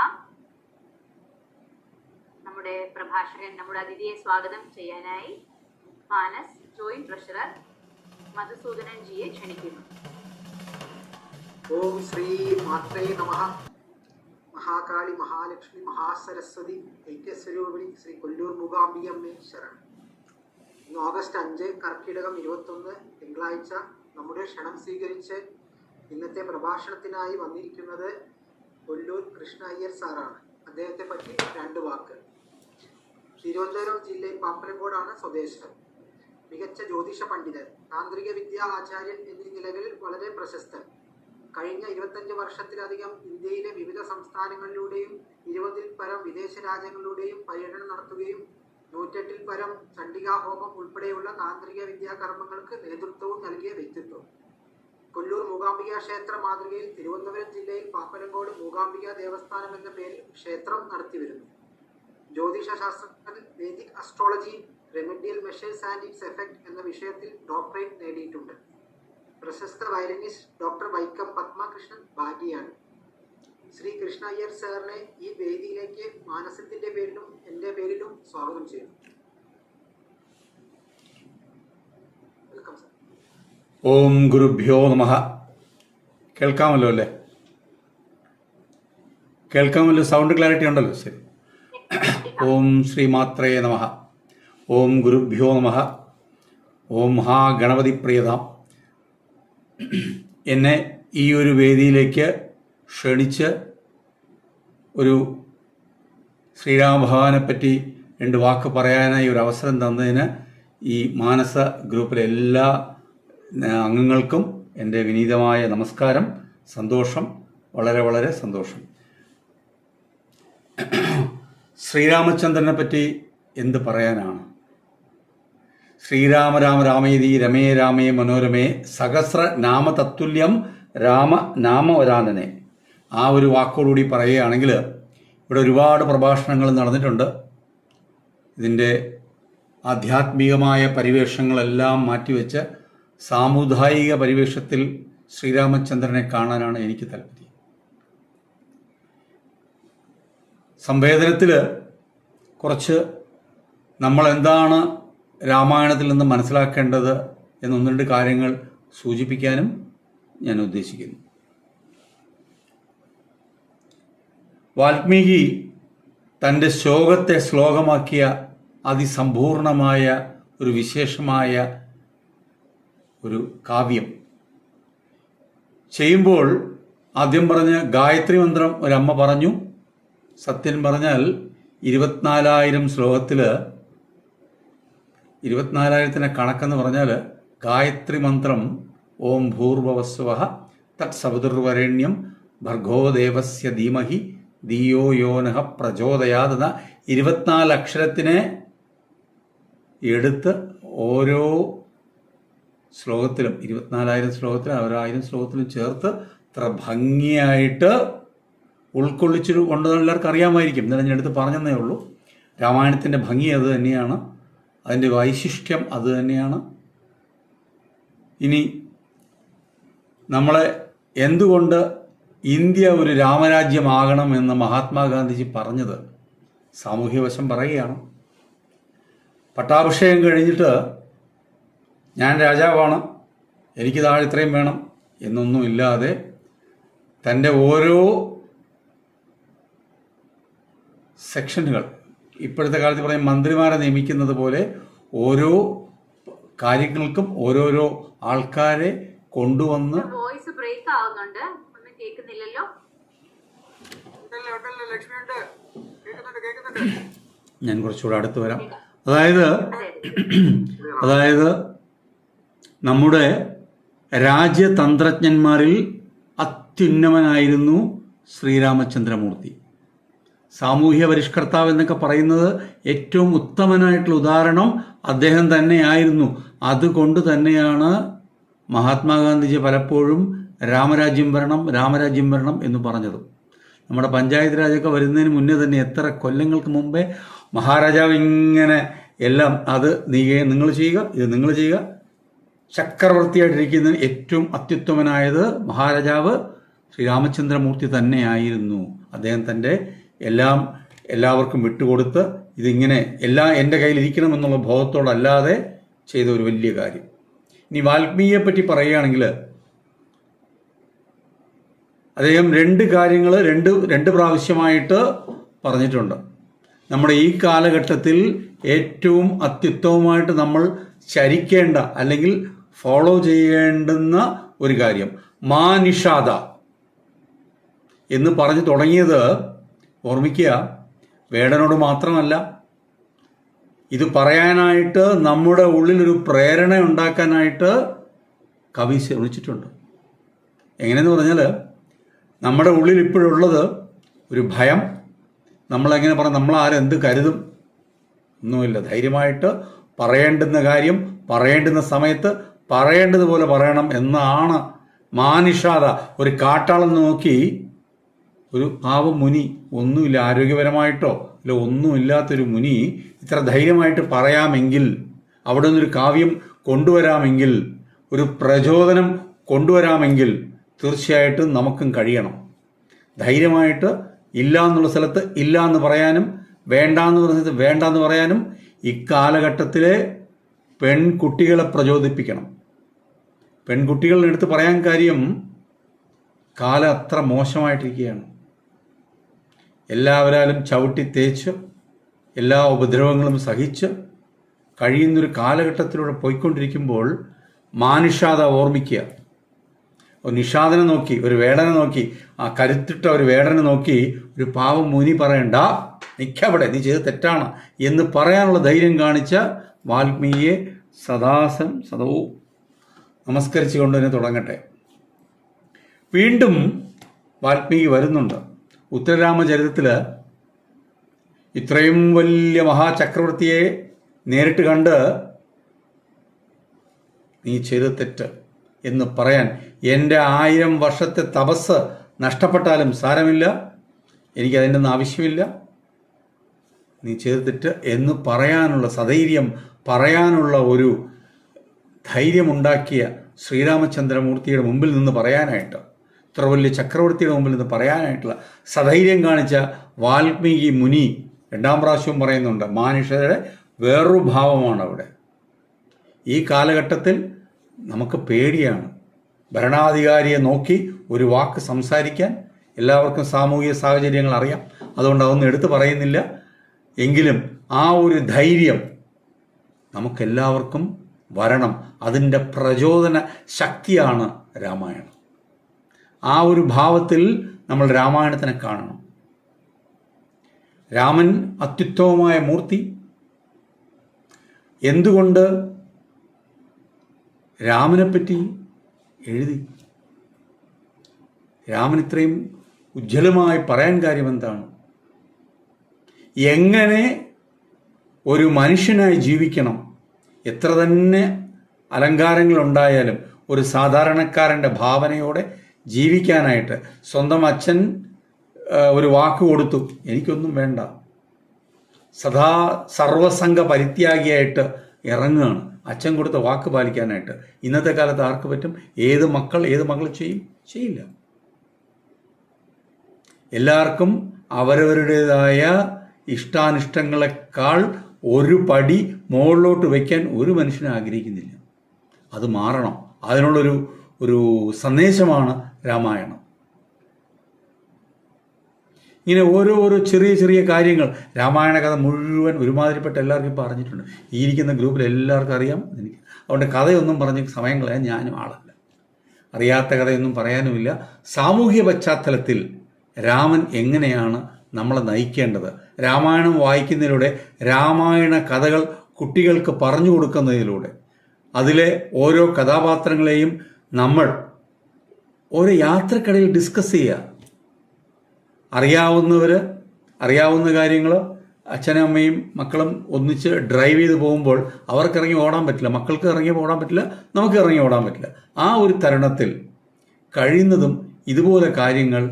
കേൾക്കാം. നമ്മുടെ പ്രഭാഷകൻ, നമ്മുടെ അതിഥിയെ സ്വാഗതം ചെയ്യാനായി മാനസ് ജോയിന്റ് ട്രഷറർ മധുസൂദനൻ ജിയെ ക്ഷണിക്കുന്നു. ഓം ശ്രീ മാത്രേ നമഃ. മഹാകാളി, മഹാലക്ഷ്മി, മഹാസരസ്വതി, ഐക്യസ്വരൂപിണി ശ്രീ കൊല്ലൂർ മൂകാംബികമ്മേ ശരണം. ഇന്ന് ഓഗസ്റ്റ് 5 കർക്കിടകം 21 തിങ്കളാഴ്ച. നമ്മുടെ ക്ഷണം സ്വീകരിച്ച് ഇന്നത്തെ പ്രഭാഷണത്തിനായി വന്നിരിക്കുന്നത് കൊല്ലൂർ കൃഷ്ണ അയ്യർ സാറാണ്. അദ്ദേഹത്തെ പറ്റി 2 വാക്ക്. തിരുവനന്തപുരം ജില്ലയിൽ പാപ്പനംകോടാണ് സ്വദേശം. മികച്ച ജ്യോതിഷ പണ്ഡിതൻ, താന്ത്രിക വിദ്യാ ആചാര്യൻ എന്നീ നിലകളിൽ വളരെ പ്രശസ്തൻ. കഴിഞ്ഞ 25 വർഷത്തിലധികം ഇന്ത്യയിലെ വിവിധ സംസ്ഥാനങ്ങളിലൂടെയും 20-ൽ പരം വിദേശ രാജ്യങ്ങളിലൂടെയും പര്യടനം നടത്തുകയും 108-ൽ പരം ചണ്ഡികാ ഹോമം ഉൾപ്പെടെയുള്ള താന്ത്രിക വിദ്യാകർമ്മങ്ങൾക്ക് നേതൃത്വവും നൽകിയ വ്യക്തിത്വം. കൊല്ലൂർ മൂകാംബിക ക്ഷേത്ര മാതൃകയിൽ തിരുവനന്തപുരം ജില്ലയിൽ പാപ്പനംകോട് മൂകാംബിക ദേവസ്ഥാനം എന്ന പേരിൽ ക്ഷേത്രം നടത്തിവരുന്നു. ജ്യോതിഷ ശാസ്ത്രത്തിൽ Vedic astrology, remedial measures and it's effect എന്ന വിഷയത്തിൽ ഡോക്ടറേറ്റ് നേടിയിട്ടുണ്ട്. പ്രശസ്ത വയലിനിസ്റ്റ് ഡോക്ടർ വൈക്കം പത്മകൃഷ്ണൻ ഭാര്യയാണ്. ശ്രീ കൃഷ്ണ അയ്യർ സാറിനെ ഈ വേദിയിലേക്ക് മാനസത്തിന്റെ പേരിലും എൻ്റെ പേരിലും സ്വാഗതം ചെയ്യുന്നു. Welcome sir. ഓം ഗുരുഭ്യോ നമഃ. കേൾക്കാമല്ലോ അല്ലേ? കേൾക്കാമല്ലോ? സൗണ്ട് ക്ലാരിറ്റി ഉണ്ടല്ലോ? ശരി. ഓം ശ്രീമാത്രേ നമഃ. ഓം ഗുരുഭ്യോ നമഃ. ഓം മഹാഗണപതി പ്രിയതാം. എന്നെ ഈ ഒരു വേദിയിലേക്ക് ക്ഷണിച്ച് ഒരു ശ്രീരാമഭഗവാനെപ്പറ്റി 2 വാക്ക് പറയാനായി ഒരു അവസരം തന്നതിന് ഈ മാനസ ഗ്രൂപ്പിലെ എല്ലാ അംഗങ്ങൾക്കും എൻ്റെ വിനീതമായ നമസ്കാരം. സന്തോഷം, വളരെ വളരെ സന്തോഷം. ശ്രീരാമചന്ദ്രനെ പറ്റി എന്ത് പറയാനാണ്? ശ്രീരാമ രാമ രാമേതി രമേ രാമേ മനോരമേ സഹസ്ര നാമ തത്തുല്യം രാമ നാമവരാനനെ. ആ ഒരു വാക്കോടുകൂടി പറയുകയാണെങ്കിൽ ഇവിടെ ഒരുപാട് പ്രഭാഷണങ്ങൾ നടന്നിട്ടുണ്ട്. ഇതിൻ്റെ ആധ്യാത്മികമായ പരിവേഷങ്ങളെല്ലാം മാറ്റിവെച്ച് സാമുദായിക പരിവേഷത്തിൽ ശ്രീരാമചന്ദ്രനെ കാണാനാണ് എനിക്ക് താല്പര്യം. സംവേദനത്തിൽ കുറച്ച് നമ്മളെന്താണ് രാമായണത്തിൽ നിന്ന് മനസ്സിലാക്കേണ്ടത് എന്ന് 1-2 കാര്യങ്ങൾ സൂചിപ്പിക്കാനും ഞാൻ ഉദ്ദേശിക്കുന്നു. വാൽമീകി തൻ്റെ ശോകത്തെ ശ്ലോകമാക്കിയ അതിസമ്പൂർണമായ ഒരു വിശേഷമായ ഒരു കാവ്യം ചെയ്യുമ്പോൾ ആദ്യം പറഞ്ഞ ഗായത്രി മന്ത്രം ഒരമ്മ പറഞ്ഞു. സത്യം പറഞ്ഞാൽ 24,000 ശ്ലോകത്തിൽ 24,000ത്തിന് കണക്കെന്ന് പറഞ്ഞാൽ ഗായത്രി മന്ത്രം ഓം ഭൂർഭവസ്വഃ തത് സവിതുർവരേണ്യം ഭർഗോ ദേവസ്യ ധീമഹി ധിയോ യോ നഃ പ്രചോദയാത് എന്ന 24 അക്ഷരത്തിനെ എടുത്ത് ഓരോ ശ്ലോകത്തിലും 24,000 ശ്ലോകത്തിലും 1000 ശ്ലോകത്തിലും ചേർത്ത് ഇത്ര ഭംഗിയായിട്ട് ഉൾക്കൊള്ളിച്ചു കൊണ്ടെന്ന് എല്ലാവർക്കും അറിയാമായിരിക്കും. എന്നാലും ഞാൻ എടുത്ത് പറഞ്ഞതേ ഉള്ളൂ. രാമായണത്തിൻ്റെ ഭംഗി അത് തന്നെയാണ്, അതിൻ്റെ വൈശിഷ്ട്യം അത് തന്നെയാണ്. ഇനി നമ്മളെ എന്തുകൊണ്ട് ഇന്ത്യ ഒരു രാമരാജ്യമാകണം എന്ന് മഹാത്മാഗാന്ധിജി പറഞ്ഞത് സാമൂഹ്യവശം പറയുകയാണ്. പട്ടാഭിഷേകം കഴിഞ്ഞിട്ട് ഞാൻ രാജാവാണ്, എനിക്ക് താഴെ ഇത്രയും വേണം എന്നൊന്നുമില്ലാതെ തൻ്റെ ഓരോ സെക്ഷനുകൾ, ഇപ്പോഴത്തെ കാലത്ത് പറയും മന്ത്രിമാരെ നിയമിക്കുന്നത് പോലെ, ഓരോ കാര്യങ്ങൾക്കും ഓരോരോ ആൾക്കാരെ കൊണ്ടുവന്ന്. വോയിസ് ബ്രേക്ക് ആവുന്നുണ്ട്, ഒന്നും കേൾക്കുന്നില്ലല്ലോ. ഞാൻ കുറച്ചുകൂടെ അടുത്ത് വരാം. അതായത് നമ്മുടെ രാജ്യതന്ത്രജ്ഞന്മാരിൽ അത്യുന്നതനായിരുന്നു ശ്രീരാമചന്ദ്രമൂർത്തി. സാമൂഹ്യ പരിഷ്കർത്താവ് എന്നൊക്കെ പറയുന്നത് ഏറ്റവും ഉത്തമനായിട്ടുള്ള ഉദാഹരണം അദ്ദേഹം തന്നെയായിരുന്നു. അതുകൊണ്ട് തന്നെയാണ് മഹാത്മാഗാന്ധിജി പലപ്പോഴും രാമരാജ്യം വരണം രാമരാജ്യം വരണം എന്ന് പറഞ്ഞത്. നമ്മുടെ പഞ്ചായത്ത് രാജൊക്കെ വരുന്നതിന് മുന്നേ തന്നെ എത്ര കൊല്ലങ്ങൾക്ക് മുമ്പേ മഹാരാജാവ് ഇങ്ങനെ എല്ലാം അത് നിങ്ങൾ ചെയ്യുക, ഇത് നിങ്ങൾ ചെയ്യുക, ചക്രവർത്തിയായിട്ടിരിക്കുന്നതിന് ഏറ്റവും അത്യുത്തമനായത് മഹാരാജാവ് ശ്രീരാമചന്ദ്രമൂർത്തി തന്നെയായിരുന്നു. അദ്ദേഹം തൻ്റെ എല്ലാവർക്കും വിട്ടുകൊടുത്ത് ഇതിങ്ങനെ എൻ്റെ കയ്യിലിരിക്കണം എന്നുള്ള ബോധത്തോടല്ലാതെ ചെയ്ത ഒരു വലിയ കാര്യം. ഇനി വാൽമീകിയെ പറ്റി പറയുകയാണെങ്കിൽ അദ്ദേഹം രണ്ട് കാര്യങ്ങൾ രണ്ട് പ്രാവശ്യമായിട്ട് പറഞ്ഞിട്ടുണ്ട്. നമ്മുടെ ഈ കാലഘട്ടത്തിൽ ഏറ്റവും അത്യുത്തമമായിട്ട് നമ്മൾ ചരിക്കേണ്ട അല്ലെങ്കിൽ ഫോളോ ചെയ്യേണ്ടുന്ന ഒരു കാര്യം മാ നിഷാദ എന്ന് പറഞ്ഞു തുടങ്ങിയത് ഓർമ്മിക്കുക, വേടനോട് മാത്രമല്ല, ഇത് പറയാനായിട്ട് നമ്മുടെ ഉള്ളിലൊരു പ്രേരണ ഉണ്ടാക്കാനായിട്ട് കവി ശ്രമിച്ചിട്ടുണ്ട്. എങ്ങനെയെന്ന് പറഞ്ഞാൽ നമ്മുടെ ഉള്ളിൽ ഇപ്പോഴുള്ളത് ഒരു ഭയം. നമ്മളെങ്ങനെ പറഞ്ഞാൽ നമ്മളാരെന്ത് കരുതും ഒന്നുമില്ല. ധൈര്യമായിട്ട് പറയേണ്ടുന്ന കാര്യം പറയേണ്ടുന്ന സമയത്ത് പറയേണ്ടതുപോലെ പറയണം എന്നാണ് മാനിഷാദ. ഒരു കാട്ടാളെന്ന് നോക്കി ഒരു പാവം മുനി, ഒന്നുമില്ല ആരോഗ്യപരമായിട്ടോ അല്ല ഒന്നുമില്ലാത്തൊരു മുനി ഇത്ര ധൈര്യമായിട്ട് പറയാമെങ്കിൽ, അവിടെ നിന്നൊരു കാവ്യം കൊണ്ടുവരാമെങ്കിൽ, ഒരു പ്രചോദനം കൊണ്ടുവരാമെങ്കിൽ തീർച്ചയായിട്ടും നമുക്കും കഴിയണം. ധൈര്യമായിട്ട് ഇല്ല എന്നുള്ള സ്ഥലത്ത് ഇല്ല എന്ന് പറയാനും വേണ്ട എന്ന് പറഞ്ഞത് വേണ്ട എന്ന് പറയാനും ഇക്കാലഘട്ടത്തിലെ പെൺകുട്ടികളെ പ്രചോദിപ്പിക്കണം. പെൺകുട്ടികളുടെ അടുത്ത് പറയാൻ കാര്യം കാലം അത്ര മോശമായിട്ടിരിക്കുകയാണ്. എല്ലാവരാലും ചവിട്ടി തേച്ച് എല്ലാ ഉപദ്രവങ്ങളും സഹിച്ച് കഴിയുന്നൊരു കാലഘട്ടത്തിലൂടെ പോയിക്കൊണ്ടിരിക്കുമ്പോൾ മാനുഷാദ ഓർമ്മിക്കുക. ഒരു നിഷാദനെ നോക്കി, ഒരു വേടനെ നോക്കി, ആ കരുത്തിട്ട ഒരു വേടനെ നോക്കി ഒരു പാവം മുനി പറയണ്ട, നിൽക്കവിടെ, നീ ചെയ്ത് തെറ്റാണ് എന്ന് പറയാനുള്ള ധൈര്യം കാണിച്ച വാൽമീകിയെ സദവും നമസ്കരിച്ചുകൊണ്ട് തന്നെ തുടങ്ങട്ടെ. വീണ്ടും വാൽമീകി വരുന്നുണ്ട്. ഉത്തരരാമചരിതത്തിൽ ഇത്രയും വലിയ മഹാചക്രവർത്തിയെ നേരിട്ട് കണ്ട് നീ ചെയ്ത തെറ്റ് എന്ന് പറയാൻ, എൻ്റെ 1000 വർഷത്തെ തപസ് നഷ്ടപ്പെട്ടാലും സാരമില്ല, എനിക്കതിൻ്റെ ഒന്നും ആവശ്യമില്ല, നീ ചെയ്ത തെറ്റ് എന്ന് പറയാനുള്ള സധൈര്യം പറയാനുള്ള ഒരു ധൈര്യമുണ്ടാക്കിയ ശ്രീരാമചന്ദ്രമൂർത്തിയുടെ മുമ്പിൽ നിന്ന് പറയാനായിട്ട്, ഇത്ര വലിയ ചക്രവർത്തിയുടെ മുമ്പിൽ നിന്ന് പറയാനായിട്ടുള്ള സധൈര്യം കാണിച്ച വാൽമീകി മുനി 2ാം പ്രാവശ്യവും പറയുന്നുണ്ട്. മാനുഷയുടെ വേറൊരു ഭാവമാണ് അവിടെ. ഈ കാലഘട്ടത്തിൽ നമുക്ക് പേടിയാണ് ഭരണാധികാരിയെ നോക്കി ഒരു വാക്ക് സംസാരിക്കാൻ. എല്ലാവർക്കും സാമൂഹിക സാഹചര്യങ്ങൾ അറിയാം, അതുകൊണ്ട് അതൊന്നും എടുത്തു പറയുന്നില്ല. എങ്കിലും ആ ഒരു ധൈര്യം നമുക്കെല്ലാവർക്കും വരണം. അതിൻ്റെ പ്രചോദന ശക്തിയാണ് രാമായണം. ആ ഒരു ഭാവത്തിൽ നമ്മൾ രാമായണത്തിനെ കാണണം. രാമൻ അത്യുത്തമമായ മൂർത്തി. എന്തുകൊണ്ട് രാമനെപ്പറ്റി എഴുതി? രാമൻ ഇത്രയും ഉജ്ജ്വലമായി പറയാൻ കാര്യം എന്താണ്? എങ്ങനെ ഒരു മനുഷ്യനായി ജീവിക്കണം, എത്ര തന്നെ അലങ്കാരങ്ങളുണ്ടായാലും ഒരു സാധാരണക്കാരൻ്റെ ഭാവനയോടെ ജീവിക്കാനായിട്ട് സ്വന്തം അച്ഛൻ ഒരു വാക്ക് കൊടുത്തു, എനിക്കൊന്നും വേണ്ട, സദാ സർവസംഘ പരിത്യാഗിയായിട്ട് ഇറങ്ങുകയാണ് അച്ഛൻ കൊടുത്ത വാക്ക് പാലിക്കാനായിട്ട്. ഇന്നത്തെ കാലത്ത് ആർക്ക് പറ്റും? ഏത് മകൾ ചെയ്യില്ല. എല്ലാവർക്കും അവരവരുടേതായ ഇഷ്ടാനിഷ്ടങ്ങളെക്കാൾ ഒരു പടി മുകളിലോട്ട് വയ്ക്കാൻ ഒരു മനുഷ്യനും ആഗ്രഹിക്കുന്നില്ല. അത് മാറണം. അതിനുള്ളൊരു സന്ദേശമാണ് രാമായണം. ഇങ്ങനെ ഓരോ ചെറിയ കാര്യങ്ങൾ രാമായണ കഥ മുഴുവൻ ഒരുമാതിരിപ്പെട്ട എല്ലാവർക്കും ഇപ്പോൾ അറിഞ്ഞിട്ടുണ്ട്. ഈ ഇരിക്കുന്ന ഗ്രൂപ്പിൽ എല്ലാവർക്കും അറിയാം. എനിക്ക് അതുകൊണ്ട് കഥയൊന്നും പറഞ്ഞ് സമയം കളയാൻ ഞാനും ആളല്ല. അറിയാത്ത കഥയൊന്നും പറയാനുമില്ല. സാമൂഹ്യ പശ്ചാത്തലത്തിൽ രാമൻ എങ്ങനെയാണ് നമ്മളെ നയിക്കേണ്ടത്, രാമായണം വായിക്കുന്നതിലൂടെ, രാമായണ കഥകൾ കുട്ടികൾക്ക് പറഞ്ഞു കൊടുക്കുന്നതിലൂടെ, അതിലെ ഓരോ കഥാപാത്രങ്ങളെയും നമ്മൾ ഓരോ യാത്രക്കിടയിൽ ഡിസ്കസ് ചെയ്യുക. അറിയാവുന്ന കാര്യങ്ങൾ അച്ഛനും അമ്മയും മക്കളും ഒന്നിച്ച് ഡ്രൈവ് ചെയ്ത് പോകുമ്പോൾ അവർക്ക് ഇറങ്ങി ഓടാൻ പറ്റില്ല, മക്കൾക്ക് ഇറങ്ങി ഓടാൻ പറ്റില്ല, നമുക്ക് ഇറങ്ങി ഓടാൻ പറ്റില്ല. ആ ഒരു തരുണത്തിൽ കഴിയുന്നതും ഇതുപോലെ കാര്യങ്ങൾ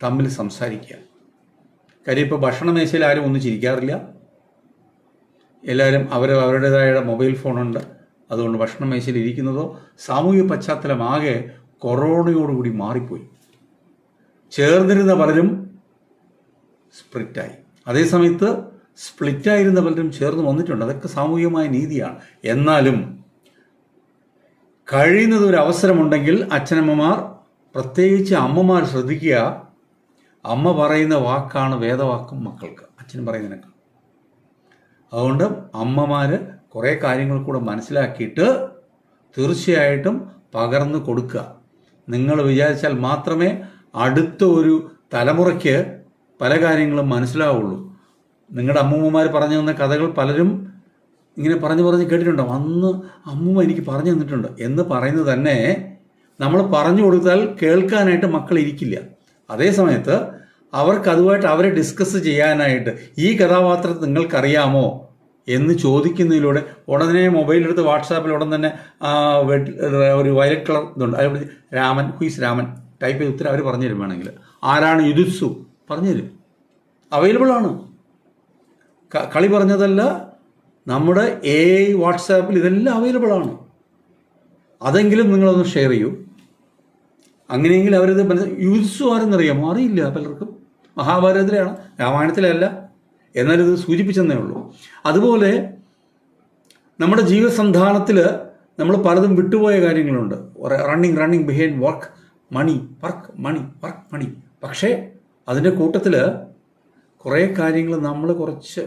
തമ്മിൽ സംസാരിക്കുക. കാര്യം ഇപ്പോൾ ഭക്ഷണ മേശയിൽ ആരും ഒന്നും ചിരിക്കാറില്ല. എല്ലാവരും അവരുടേതായ മൊബൈൽ ഫോണുണ്ട്. അതുകൊണ്ട് ഭക്ഷണ മേശയിൽ ഇരിക്കുന്നതോ സാമൂഹിക പശ്ചാത്തലമാകെ കൊറോണയോടുകൂടി മാറിപ്പോയി. ചേർന്നിരുന്ന പലരും സ്പ്ലിറ്റായി. അതേസമയത്ത് സ്പ്ലിറ്റായിരുന്ന പലരും ചേർന്ന് വന്നിട്ടുണ്ട്. അതൊക്കെ സാമൂഹികമായ നീതിയാണ്. എന്നാലും കഴിയുന്നത് ഒരു അവസരമുണ്ടെങ്കിൽ അച്ഛനമ്മമാർ, പ്രത്യേകിച്ച് അമ്മമാർ ശ്രദ്ധിക്കുക. അമ്മ പറയുന്ന വാക്കാണ് വേദവാക്കും മക്കൾക്ക്, അച്ഛൻ പറയുന്നതിനേക്കാൾ. അതുകൊണ്ട് അമ്മമാർ കുറേ കാര്യങ്ങൾ കൂടെ മനസ്സിലാക്കിയിട്ട് തീർച്ചയായിട്ടും പകർന്നു കൊടുക്കുക. നിങ്ങൾ വിചാരിച്ചാൽ മാത്രമേ അടുത്ത ഒരു തലമുറയ്ക്ക് പല കാര്യങ്ങളും മനസ്സിലാവുള്ളൂ. നിങ്ങളുടെ അമ്മൂമ്മമാർ പറഞ്ഞു തന്ന കഥകൾ പലരും ഇങ്ങനെ പറഞ്ഞ് കേട്ടിട്ടുണ്ടോ? അന്ന് അമ്മൂമ്മ എനിക്ക് പറഞ്ഞു തന്നിട്ടുണ്ട് എന്ന് പറയുന്നത് തന്നെ നമ്മൾ പറഞ്ഞു കൊടുത്താൽ കേൾക്കാനായിട്ട് മക്കൾ ഇരിക്കില്ല. അതേ സമയത്ത് അവർക്ക് അതുമായിട്ട് അവരെ ഡിസ്കസ് ചെയ്യാനായിട്ട് ഈ കഥാപാത്രത്തെ നിങ്ങൾക്കറിയാമോ എന്ന് ചോദിക്കുന്നതിലൂടെ ഉടനെ മൊബൈലെടുത്ത് വാട്സാപ്പിൽ ഉടൻ തന്നെ ഒരു വയലറ്റ് കളർ ഇതുണ്ട്, അതിൽ രാമൻ, ഹുയിസ് രാമൻ ടൈപ്പ് ചെയ്ത് ഉത്തരം അവർ പറഞ്ഞു തരും. വേണമെങ്കിൽ ആരാണ് യുദുത്സു പറഞ്ഞു തരും. അവൈലബിൾ ആണ്. കളി പറഞ്ഞതല്ല, നമ്മുടെ AI വാട്സാപ്പിൽ ഇതെല്ലാം അവൈലബിൾ ആണ്. അതെങ്കിലും നിങ്ങളൊന്ന് ഷെയർ ചെയ്യൂ. അങ്ങനെയെങ്കിൽ അവരിത് യുദുത്സു ആരെന്നറിയാമോ? അറിയില്ല പലർക്കും. മഹാഭാരതത്തിലാണ്, രാമായണത്തിലല്ല. എന്നാലും ഇത് സൂചിപ്പിച്ചെന്നേ ഉള്ളൂ. അതുപോലെ നമ്മുടെ ജീവിതസന്ധാനത്തിൽ നമ്മൾ പലതും വിട്ടുപോയ കാര്യങ്ങളുണ്ട്. റണ്ണിങ് ബിഹൈൻഡ് വർക്ക് മണി, വർക്ക് മണി. പക്ഷേ അതിൻ്റെ കൂട്ടത്തിൽ കുറേ കാര്യങ്ങൾ നമ്മൾ കുറച്ച്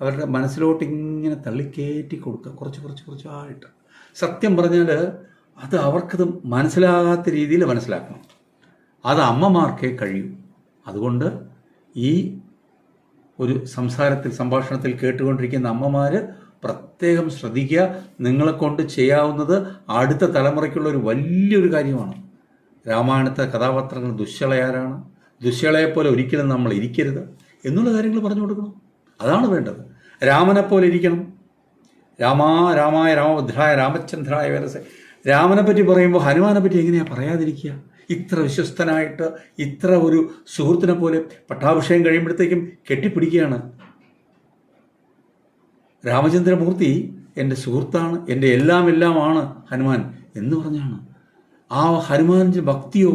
അവരുടെ മനസ്സിലോട്ട് ഇങ്ങനെ തള്ളിക്കയറ്റി കൊടുക്കുക, കുറച്ചായിട്ട്. സത്യം പറഞ്ഞാൽ അത് അവർക്കത് മനസ്സിലാകാത്ത രീതിയിൽ മനസ്സിലാക്കണം. അത് അമ്മമാർക്കേ കഴിയൂ. അതുകൊണ്ട് ഈ ഒരു സംഭാഷണത്തിൽ കേട്ടുകൊണ്ടിരിക്കുന്ന അമ്മമാർ പ്രത്യേകം ശ്രദ്ധിക്കുക. നിങ്ങളെ കൊണ്ട് ചെയ്യാവുന്നത് അടുത്ത തലമുറയ്ക്കുള്ള ഒരു വലിയൊരു കാര്യമാണ്. രാമായണത്തെ കഥാപാത്രങ്ങൾ ദുശ്ശളയാരാണ്, ദുശ്ശളയെപ്പോലെ ഒരിക്കലും നമ്മൾ ഇരിക്കരുത് എന്നുള്ള കാര്യങ്ങൾ പറഞ്ഞു കൊടുക്കണം. അതാണ് വേണ്ടത്. രാമനെപ്പോലെ ഇരിക്കണം. രാമായ രാമഭദ്രായ രാമചന്ദ്രായ വേദസേ. രാമനെ പറ്റി പറയുമ്പോൾ ഹനുമാനെ പറ്റി എങ്ങനെയാണ് പറയാതിരിക്കുക? ഇത്ര വിശ്വസ്തനായിട്ട്, ഇത്ര ഒരു സുഹൃത്തിനെ പോലെ പട്ടാഭിഷേകം കഴിയുമ്പോഴത്തേക്കും കെട്ടിപ്പിടിക്കുകയാണ്. രാമചന്ദ്രമൂർത്തി എൻ്റെ സുഹൃത്താണ്, എൻ്റെ എല്ലാമാണ് ഹനുമാൻ എന്ന് പറഞ്ഞാണ്. ആ ഹനുമാൻ്റെ ഭക്തിയോ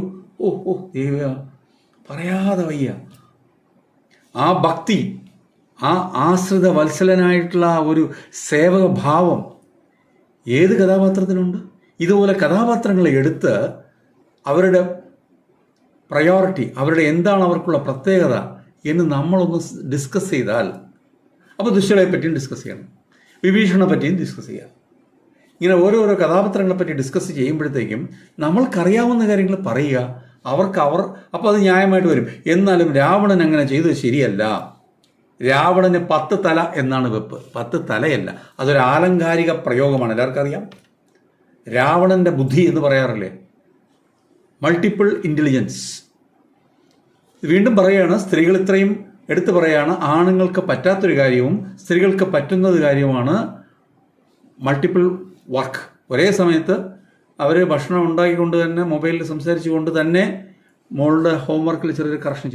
ദേവ പറയാതെ വയ്യ. ആ ഭക്തി, ആ ആശ്രിത വത്സലനായിട്ടുള്ള ഒരു സേവകഭാവം ഏത് കഥാപാത്രത്തിനുണ്ട്? ഇതുപോലെ കഥാപാത്രങ്ങളെ എടുത്ത് അവരുടെ പ്രയോറിറ്റി, അവരുടെ എന്താണ് അവർക്കുള്ള പ്രത്യേകത എന്ന് നമ്മളൊന്ന് ഡിസ്കസ് ചെയ്താൽ, അപ്പോൾ ദുശ്ശളയെ പറ്റിയും ഡിസ്കസ് ചെയ്യണം, വിഭീഷണനെ പറ്റിയും ഡിസ്കസ് ചെയ്യാം. ഇങ്ങനെ ഓരോരോ കഥാപാത്രങ്ങളെ പറ്റി ഡിസ്കസ് ചെയ്യുമ്പോഴത്തേക്കും നമ്മൾക്കറിയാവുന്ന കാര്യങ്ങൾ പറയുക. അപ്പോൾ അത് ന്യായമായിട്ട് വരും. എന്നാലും രാവണൻ അങ്ങനെ ചെയ്തത് ശരിയല്ല. രാവണന് 10 തല എന്നാണ് വെപ്പ്, 10 തലയല്ല. അതൊരു ആലങ്കാരിക പ്രയോഗമാണ്. എല്ലാവർക്കും അറിയാം. രാവണന്റെ ബുദ്ധി എന്ന് പറയാറില്ലേ, മൾട്ടിപ്പിൾ ഇൻ്റലിജൻസ്. വീണ്ടും പറയുകയാണ്, സ്ത്രീകൾ ഇത്രയും എടുത്തു പറയുകയാണ്, ആണുങ്ങൾക്ക് പറ്റാത്തൊരു കാര്യവും സ്ത്രീകൾക്ക് പറ്റുന്നത് കാര്യമാണ് മൾട്ടിപ്പിൾ വർക്ക്. ഒരേ സമയത്ത് അവർ ഭക്ഷണം ഉണ്ടാക്കിക്കൊണ്ട് തന്നെ, മൊബൈലിൽ സംസാരിച്ചുകൊണ്ട് തന്നെ മോളുടെ ഹോംവർക്കിൽ ചെറിയൊരു കറക്ഷൻ